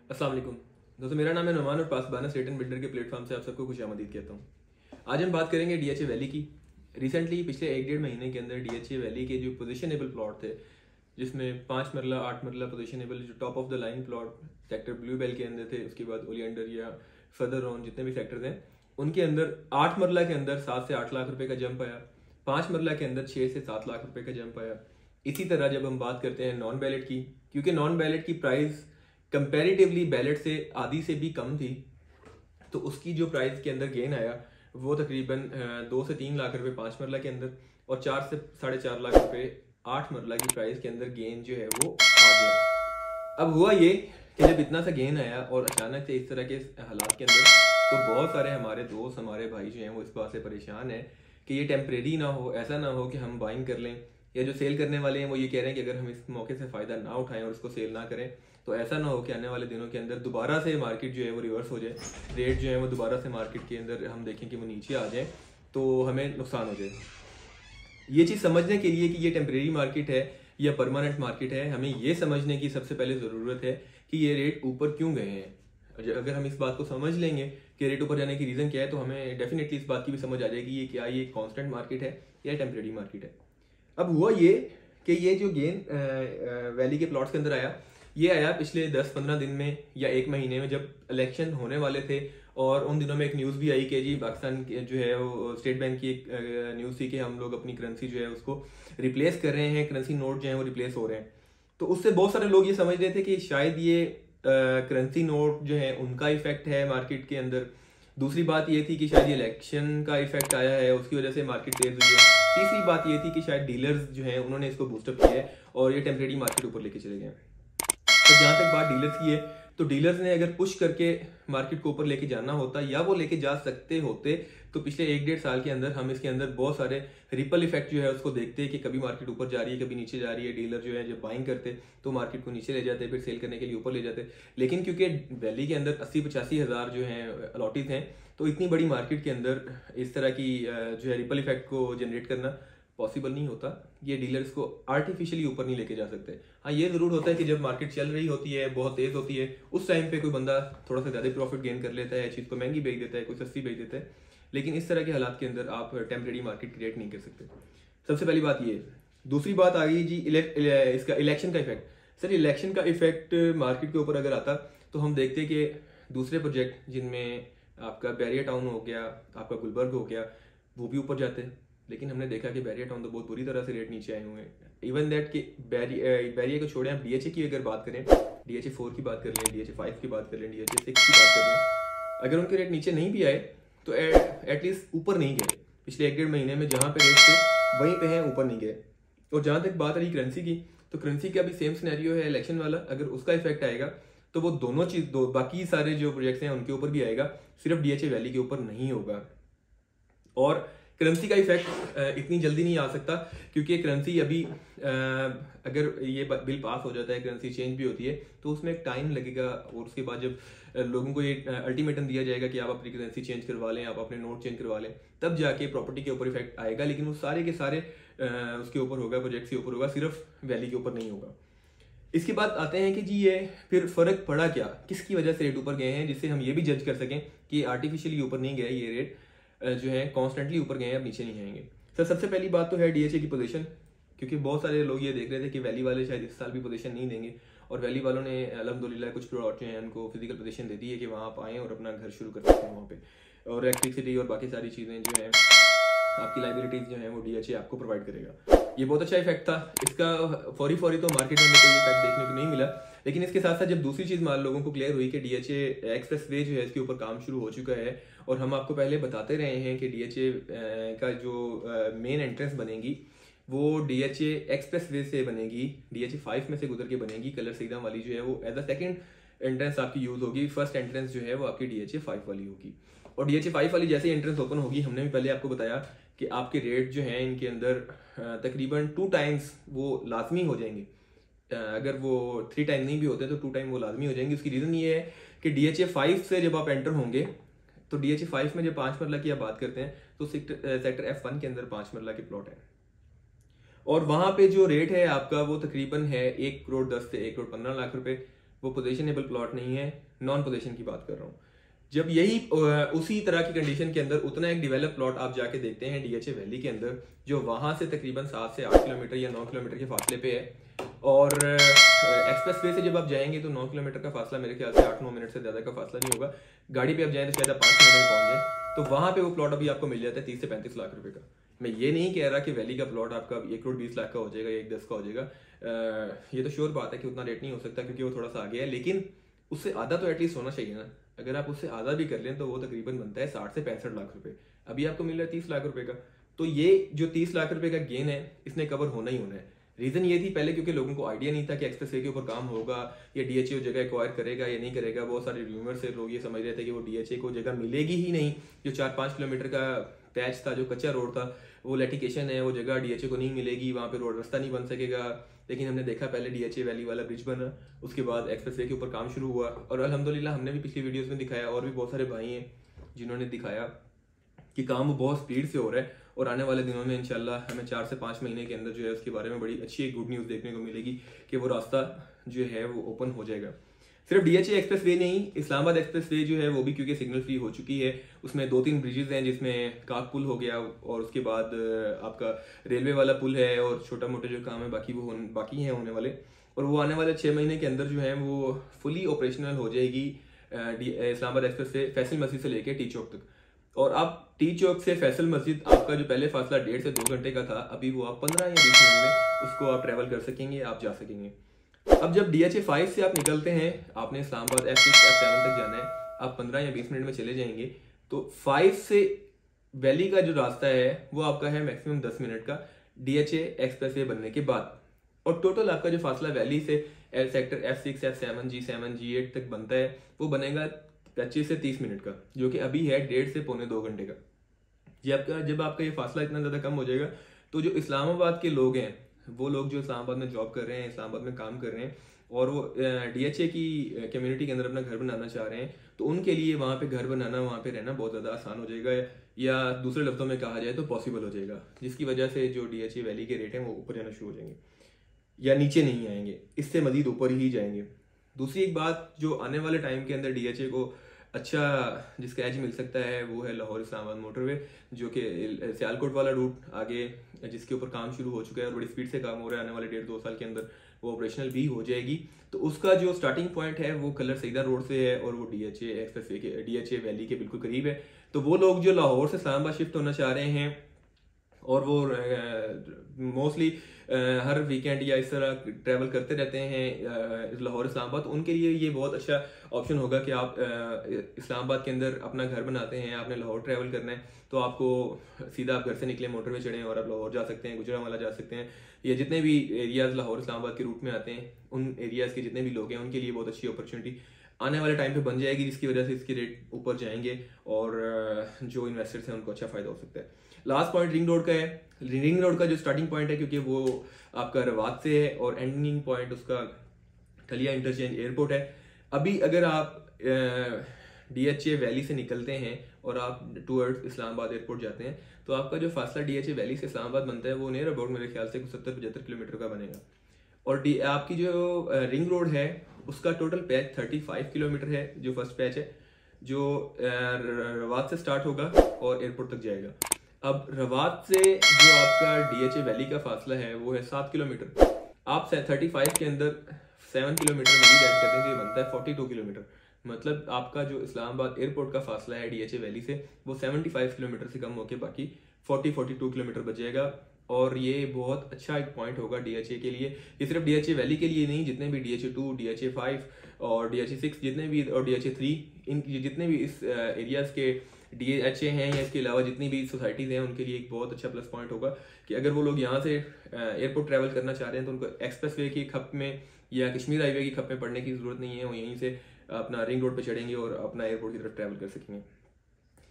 अस्सलाम वालेकुम दोस्तों, मेरा नाम है नुमान और पासबाना स्टेट एंड बिल्डर के प्लेटफॉर्म से आप सबको खुशामदीद कहता हूँ। आज हम बात करेंगे डीएचए वैली की। रिसेंटली पिछले 1-1.5 महीने के अंदर डीएचए वैली के जो पोजिशनेबल प्लॉट थे, जिसमें 5 मरला 8 मरला पोजिशनेबल जो top of the line plot sector blue bell के अंदर थे, उसके बाद ओलियंडर या फर्दर ऑन जितने भी सेक्टर्स हैं उनके अंदर 8 मरला के अंदर 7 से 8 लाख रुपए का जंप आया, 5 मरला के अंदर 6 से 7 लाख रुपए का जंप आया। इसी तरह जब हम बात करते हैं नॉन बैलेट की, क्योंकि नॉन बैलेट की प्राइस कंपैरेटिवली बैलेट से आधी से भी कम थी, तो उसकी जो प्राइस के अंदर गेन आया वो तकरीबन 2 से 3 लाख रुपए 5 मरला के अंदर और 4 से 4.5 लाख रुपए 8 मरला की प्राइस के अंदर गेन जो है वो आ गया। अब हुआ ये कि जब इतना सा गेन आया और अचानक से इस तरह के हालात के अंदर, तो बहुत सारे हमारे दोस्त हमारे भाई जो हैं वो इस बात से परेशान है कि ये टेम्परेरी ना हो, ऐसा ना हो कि हम बाइंग कर लें, या जो सेल करने वाले हैं वो ये कह रहे हैं कि अगर हम इस मौके से फ़ायदा ना उठाएं और उसको सेल ना करें तो ऐसा ना हो कि आने वाले दिनों के अंदर दोबारा से मार्केट जो है वो रिवर्स हो जाए, रेट जो है वो दोबारा से मार्केट के अंदर हम देखें कि वो नीचे आ जाए तो हमें नुकसान हो जाए। ये चीज़ समझने के लिए कि ये टेम्परेरी मार्केट है या परमानेंट मार्केट है, हमें ये समझने की सबसे पहले ज़रूरत है कि ये रेट ऊपर क्यों गए हैं। अगर हम इस बात को समझ लेंगे कि रेट ऊपर जाने की रीज़न क्या है, तो हमें डेफिनेटली इस बात की भी समझ आ जाएगी ये क्या ये कॉन्स्टेंट मार्केट है या टेम्परेरी मार्केट है। अब हुआ ये कि ये जो गेन वैली के प्लॉट्स के अंदर आया, ये आया पिछले 10-15 दिन में या 1 महीने में, जब इलेक्शन होने वाले थे। और उन दिनों में एक न्यूज़ भी आई कि जी पाकिस्तान जो है वो स्टेट बैंक की एक न्यूज़ थी कि हम लोग अपनी करेंसी जो है उसको रिप्लेस कर रहे हैं, करेंसी नोट जो है वो रिप्लेस हो रहे हैं। तो उससे बहुत सारे लोग ये समझ रहे थे कि शायद ये करेंसी नोट जो है उनका इफेक्ट है मार्केट के अंदर। दूसरी बात ये थी कि शायद ये इलेक्शन का इफेक्ट आया है, उसकी वजह से मार्केट तेज हुई है। तीसरी बात ये थी कि शायद डीलर्स जो हैं उन्होंने इसको बूस्टअप किया है और ये टेम्परेरी मार्केट ऊपर लेके चले गए हैं। तो जहाँ तक बात डीलर्स की है, तो डीलर्स ने अगर पुश करके मार्केट को ऊपर लेके जाना होता या वो लेके जा सकते होते, तो पिछले 1-1.5 साल के अंदर हम इसके अंदर बहुत सारे रिपल इफेक्ट जो है उसको देखते कि कभी मार्केट ऊपर जा रही है, कभी नीचे जा रही है। डीलर जो है जब बाइंग करते तो मार्केट को नीचे ले जाते, फिर सेल करने के लिए ऊपर ले जाते। लेकिन क्योंकि वैली के अंदर 80-85 हज़ार जो हैं अलॉटेड हैं, तो इतनी बड़ी मार्केट के अंदर इस तरह की जो है रिपल इफेक्ट को जनरेट करना पॉसिबल नहीं होता। ये डीलर्स को आर्टिफिशियली ऊपर नहीं लेके जा सकते। हाँ, ये ज़रूर होता है कि जब मार्केट चल रही होती है, बहुत तेज़ होती है, उस टाइम पे कोई बंदा थोड़ा सा ज़्यादा प्रॉफिट गेन कर लेता है, चीज़ को महंगी बेच देता है, कोई सस्ती बेच देता है। लेकिन इस तरह के हालात के अंदर आप टेम्परेरी मार्केट क्रिएट नहीं कर सकते। सबसे पहली बात ये। दूसरी बात आ गई जी इसका इलेक्शन का इफेक्ट। सर, इलेक्शन का इफेक्ट मार्केट के ऊपर अगर आता तो हम देखते कि दूसरे प्रोजेक्ट जिनमें आपका बैरियर टाउन हो गया, आपका गुलबर्ग हो गया, वो भी ऊपर जाते हैं। लेकिन हमने देखा कि बैरियर टाउन तो बहुत बुरी तरह से रेट नीचे आए हुए हैं। इवन दैट कि बैरियर को छोड़े, आप डीएचए की अगर बात करें, डीएचए 4 की बात कर लें, डीएचए 5 की बात कर लें, डीएचए 6 की बात कर लें, अगर उनके रेट नीचे नहीं भी आए तो एटलीस्ट ऊपर नहीं गए। पिछले 1-1.5 महीने में जहाँ पे रेट थे वहीं पे हैं, ऊपर नहीं गए। और जहाँ तक बात रही करेंसी की, तो करेंसी का भी सेम सिनेरियो है इलेक्शन वाला। अगर उसका इफेक्ट आएगा तो वो दोनों चीज़ बाकी सारे जो प्रोजेक्ट्स हैं उनके ऊपर भी आएगा, सिर्फ डीएचए वैली के ऊपर नहीं होगा। और करेंसी का इफेक्ट इतनी जल्दी नहीं आ सकता, क्योंकि करेंसी अभी अगर ये बिल पास हो जाता है, करेंसी चेंज भी होती है, तो उसमें एक टाइम लगेगा। और उसके बाद जब लोगों को ये अल्टीमेटम दिया जाएगा कि आप अपनी करेंसी चेंज करवा लें, आप अपने नोट चेंज करवा लें, तब जाके प्रॉपर्टी के ऊपर इफेक्ट आएगा। लेकिन वो सारे के सारे उसके ऊपर होगा, प्रोजेक्ट के ऊपर होगा, सिर्फ वैली के ऊपर नहीं होगा। इसके बाद आते हैं कि जी ये फिर फ़र्क पड़ा क्या, किसकी वजह से रेट ऊपर गए हैं, जिससे हम ये भी जज कर सकें कि आर्टिफिशियली ऊपर नहीं गया ये रेट, जो है कॉन्स्टेंटली ऊपर गए हैं, अब नीचे नहीं आएंगे। सर, सबसे पहली बात तो है डीएचए की पोजीशन, क्योंकि बहुत सारे लोग ये देख रहे थे कि वैली वाले शायद इस साल भी पोजीशन नहीं देंगे, और वैली वालों ने अल्हम्दुलिल्लाह कुछ प्लॉट जो हैं उनको फिजिकल पोजीशन दे दी है कि वहाँ आप आएँ और अपना घर शुरू कर सकते हैं वहाँ पे, और इलेक्ट्रिसिटी और बाकी सारी चीज़ें जो हैं, आपकी लाइबिलिटीज़ जो हैं वो डीएचए आपको प्रोवाइड करेगा। ये बहुत अच्छा इफेक्ट था। इसका फौरी तो मार्केट में कोई इफेक्ट देखने को नहीं मिला। लेकिन इसके साथ साथ जब दूसरी चीज़ मान लोगों को क्लियर हुई कि डीएचए एक्सप्रेस वे जो है इसके ऊपर काम शुरू हो चुका है, और हम आपको पहले बताते रहे हैं कि डीएचए का जो मेन एंट्रेंस बनेगी वो डीएचए एक्सप्रेस वे से बनेगी, डीएचए 5 में से गुजर के बनेगी। कलर सीधा वाली जो है वो एज अ सेकेंड एंट्रेंस आपकी यूज़ होगी, फर्स्ट एंट्रेंस जो है वो आपकी डीएचए 5 वाली होगी। और डीएचए 5 वाली जैसे एंट्रेंस ओपन होगी, हमने भी पहले आपको बताया कि आपके रेट जो हैं इनके अंदर तकरीबन 2 टाइम्स वो लाजमी हो जाएंगे। अगर वो 3 टाइम नहीं भी होते तो 2 टाइम वो लाजमी हो जाएंगे। उसकी रीज़न ये है कि डीएचए 5 से जब आप एंटर होंगे, तो डीएचए 5 में जब 5 मरला की आप बात करते हैं, तो सेक्टर F1 के अंदर 5 मरला के प्लॉट है, और वहाँ पे जो रेट है आपका वो तकरीबन है 1 करोड़ 10 से 1 करोड़ 15 लाख रुपए। वो पोजीशनेबल प्लॉट नहीं है, नॉन पोजीशन की बात कर रहा हूँ। जब यही उसी तरह की कंडीशन के अंदर उतना एक डेवलप प्लॉट आप जाके देखते हैं डीएचए वैली के अंदर, जो वहां से तकरीबन 7 से 8 किलोमीटर या 9 किलोमीटर के फासले पे है, और एक्सप्रेस वे से जब आप जाएंगे तो 9 किलोमीटर का फासला मेरे ख्याल से 8-9 मिनट से ज़्यादा का फासला नहीं होगा, गाड़ी पे आप जाएं तो शायद आप 5 मिनट में पहुंच जाए, तो वहां पे वो प्लॉट अभी आपको मिल जाता है 30 से 35 लाख रुपए का। मैं ये नहीं कह रहा कि वैली का प्लॉट आपका 1 करोड़ 20 लाख का हो जाएगा या 1 10 का हो जाएगा, ये तो श्योर बात है कि उतना रेट नहीं हो सकता क्योंकि वो थोड़ा सा आगे है, लेकिन उससे आधा तो एटलीस्ट होना चाहिए ना। अगर आप उससे आधा भी कर लें तो वो तकरीबन बनता है 60 से 65 लाख रुपए, अभी आपको मिल रहा है 30 लाख रुपए का। तो ये जो 30 लाख रुपए का गेन है इसने कवर होना ही होना है। रीजन ये थी पहले क्योंकि लोगों को आइडिया नहीं था कि एक्सप्रेस वे के ऊपर काम होगा या डीएचए जगह एक्वायर करेगा या नहीं करेगा। बहुत सारे रूमर से लोग ये समझ रहे थे कि वो डीएचए को जगह मिलेगी ही नहीं। जो 4-5 किलोमीटर का पैच था, जो कच्चा रोड था, वो लिटिगेशन है, वो जगह डीएचए को नहीं मिलेगी, वहाँ पे रोड रास्ता नहीं बन सकेगा। लेकिन हमने देखा पहले डीएचए वैली वाला ब्रिज बना, उसके बाद एक्सप्रेस वे के ऊपर काम शुरू हुआ, और अल्हम्दुलिल्लाह हमने भी पिछली वीडियोस में दिखाया, और भी बहुत सारे भाई हैं जिन्होंने दिखाया कि काम वो बहुत स्पीड से हो रहा है, और आने वाले दिनों में इंशाल्लाह हमें 4 से 5 महीने के अंदर जो है उसके बारे में बड़ी अच्छी एक गुड न्यूज़ देखने को मिलेगी कि वो रास्ता जो है वो ओपन हो जाएगा। सिर्फ डीएचए एक्सप्रेस वे नहीं, इस्लामाबाद एक्सप्रेस वे जो है वो भी क्योंकि सिग्नल फ्री हो चुकी है, उसमें 2-3 ब्रिजेस हैं जिसमें काक पुल हो गया, और उसके बाद आपका रेलवे वाला पुल है, और छोटा मोटे जो काम है बाकी हैं होने वाले, और वो आने वाले 6 महीने के अंदर जो है वो फुली ऑपरेशनल हो जाएगी इस्लामाबाद एक्सप्रेस वे फैसल मस्जिद से लेके टी चौक तक। और आप टी चौक से फैसल मस्जिद आपका जो पहले फासला 1.5 से 2 घंटे का था, अभी वो आप 15 या 20 मिनट में उसको आप ट्रैवल कर सकेंगे, आप जा सकेंगे। अब जब डीएचए 5 से आप निकलते हैं, आपने इस्लामाबाद F6 F7 तक जाना है, आप 15 या 20 मिनट में चले जाएंगे। तो 5 से वैली का जो रास्ता है वो आपका है मैक्सिमम 10 मिनट का डीएचए एक्सप्रेस वे बनने के बाद, और टोटल आपका जो फासला वैली से sector F6 F7 G7 G8 तक बनता है वो बनेगा 25 से 30 मिनट का, जो कि अभी है 1.5 से पौने 2 घंटे का। जब आपका ये फासला इतना ज़्यादा कम हो जाएगा तो जो इस्लामाबाद के लोग हैं, वो लोग जो इस्लामाबाद में जॉब कर रहे हैं, इस्लामाबाद में काम कर रहे हैं, और वो डीएचए की कम्युनिटी के अंदर अपना घर बनाना चाह रहे हैं, तो उनके लिए वहाँ पे घर बनाना, वहाँ पे रहना बहुत ज़्यादा आसान हो जाएगा, या दूसरे लफ्ज़ों में कहा जाए तो पॉसिबल हो जाएगा, जिसकी वजह से जो डीएचए वैली के रेट हैं वो ऊपर जाना शुरू हो जाएंगे या नीचे नहीं आएंगे, इससे मजीद ऊपर ही जाएंगे। दूसरी एक बात जो आने वाले टाइम के अंदर डीएचए को अच्छा जिसका एज मिल सकता है वो है लाहौर इस्लामाबाद मोटरवे, जो कि सियालकोट वाला रूट आगे जिसके ऊपर काम शुरू हो चुका है और बड़ी स्पीड से काम हो रहा है, आने वाले 1.5-2 साल के अंदर वो ऑपरेशनल भी हो जाएगी। तो उसका जो स्टार्टिंग पॉइंट है वो कलर सईदा रोड से है, और वो डीएचए एक्सप्रेस वे के डीएचए वैली के बिल्कुल करीब है। तो वो लोग जो लाहौर से इस्लामाबाद शिफ्ट होना चाह रहे हैं, और वो मोस्टली हर वीकेंड या इस तरह ट्रैवल करते रहते हैं लाहौर इस्लामाबाद, तो उनके लिए ये बहुत अच्छा ऑप्शन होगा कि आप इस्लामाबाद के अंदर अपना घर बनाते हैं, आपने लाहौर ट्रैवल करना है, तो आपको सीधा आप घर से निकले मोटरवे चढ़ें और आप लाहौर जा सकते हैं, गुजरांवाला जा सकते हैं, या जितने भी एरियाज लाहौर इस्लामाबाद के रूट में आते हैं उन एरियाज के जितने भी लोग हैं उनके लिए बहुत अच्छी अपॉर्चुनिटी आने वाले टाइम पे बन जाएगी, जिसकी वजह से इसके रेट ऊपर जाएंगे और जो इन्वेस्टर्स हैं उनको अच्छा फायदा हो सकता है। लास्ट पॉइंट रिंग रोड का है। रिंग रोड का जो स्टार्टिंग पॉइंट है, क्योंकि वो आपका रवात से है, और एंडिंग पॉइंट उसका ठलिया इंटरचेंज एयरपोर्ट है। अभी अगर आप डीएचए वैली से निकलते हैं और आप टूवर्ड्स इस्लामाबाद एयरपोर्ट जाते हैं, तो आपका जो फासला डीएचए वैली से इस्लामाबाद बनता है वो नियर अबाउट मेरे ख्याल से 70-75 किलोमीटर का बनेगा। और आपकी जो रिंग रोड है उसका टोटल पैच 35 किलोमीटर है, जो फर्स्ट पैच है, जो रवात से स्टार्ट होगा और एयरपोर्ट तक जाएगा। अब रवात से जो आपका डीएचए वैली का फासला है वो है 7 किलोमीटर। आप 35 के अंदर 7 किलोमीटर मजीद ऐड करते हैं तो ये बनता है 42 किलोमीटर। मतलब आपका जो इस्लामाबाद एयरपोर्ट का फासला है डीएचए वैली से वो 75 किलोमीटर से कम होकर बाकी 40-42 किलोमीटर बच जाएगा। और ये बहुत अच्छा एक पॉइंट होगा डीएचए के लिए। ये सिर्फ डीएचए वैली के लिए नहीं, जितने भी डीएचए 2, डीएचए 5 और डीएचए 6 जितने भी, और डीएचए 3, इन जितने भी इस एरियाज के डीएचए हैं या इसके अलावा जितनी भी सोसाइटीज़ हैं उनके लिए एक बहुत अच्छा प्लस पॉइंट होगा कि अगर वो लोग यहाँ से एयरपोर्ट ट्रैवल करना चाह रहे हैं तो उनको एक्सप्रेस वे की खप में या कश्मीर हाईवे की खप में पड़ने की ज़रूरत नहीं है, वो यहीं से अपना रिंग रोड पे चढ़ेंगे और अपना एयरपोर्ट की तरफ ट्रैवल कर सकेंगे।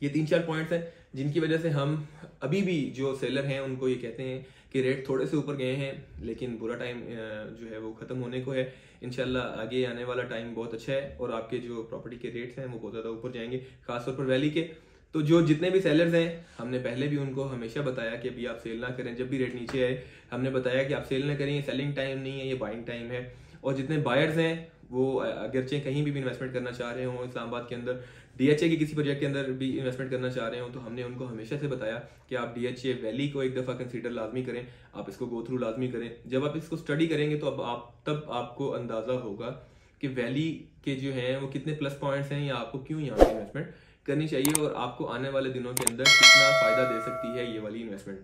ये 3-4 पॉइंट्स हैं जिनकी वजह से हम अभी भी जो सेलर हैं उनको ये कहते हैं कि रेट थोड़े से ऊपर गए हैं, लेकिन बुरा टाइम जो है वो ख़त्म होने को है। इंशाल्लाह आगे आने वाला टाइम बहुत अच्छा है और आपके जो प्रॉपर्टी के रेट्स हैं वो बहुत ज़्यादा ऊपर जाएंगे, खासतौर पर वैली के। तो जो जितने भी सेलर्स हैं हमने पहले भी उनको हमेशा बताया कि अभी आप सेल ना करें, जब भी रेट नीचे आए हमने बताया कि आप सेल ना करें, ये सेलिंग टाइम नहीं है, ये बाइंग टाइम है। और जितने बायर्स हैं वो अगरचे कहीं भी इन्वेस्टमेंट करना चाह रहे हों इस्लामाबाद के अंदर, डीएचए के किसी प्रोजेक्ट के अंदर भी इन्वेस्टमेंट करना चाह रहे हो, तो हमने उनको हमेशा से बताया कि आप डीएचए वैली को एक दफ़ा कंसीडर लाजमी करें, आप इसको गो थ्रू लाजमी करें। जब आप इसको स्टडी करेंगे तो तब आपको अंदाज़ा होगा कि वैली के जो हैं वो कितने प्लस पॉइंट्स हैं या आपको क्यों यहाँ पे इन्वेस्टमेंट करनी चाहिए और आपको आने वाले दिनों के अंदर कितना फ़ायदा दे सकती है ये वाली इन्वेस्टमेंट।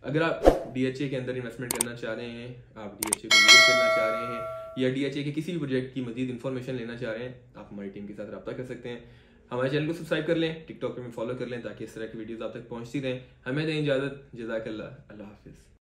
अगर आप डीएचए के अंदर इन्वेस्टमेंट करना चाह रहे हैं, आप डीएचए को यूज करना चाह रहे हैं या डीएचए के किसी भी प्रोजेक्ट की मजीद इन्फॉर्मेशन लेना चाह रहे हैं, आप हमारी टीम के साथ रब्ता कर सकते हैं। हमारे चैनल को सब्सक्राइब कर लें, टिकटॉक पे में फॉलो कर लें ताकि इस तरह की वीडियोस आप तक पहुंचती रहें। हमें दें इजाज़त, जज़ाकल्लाह, अल्लाह हाफिज़।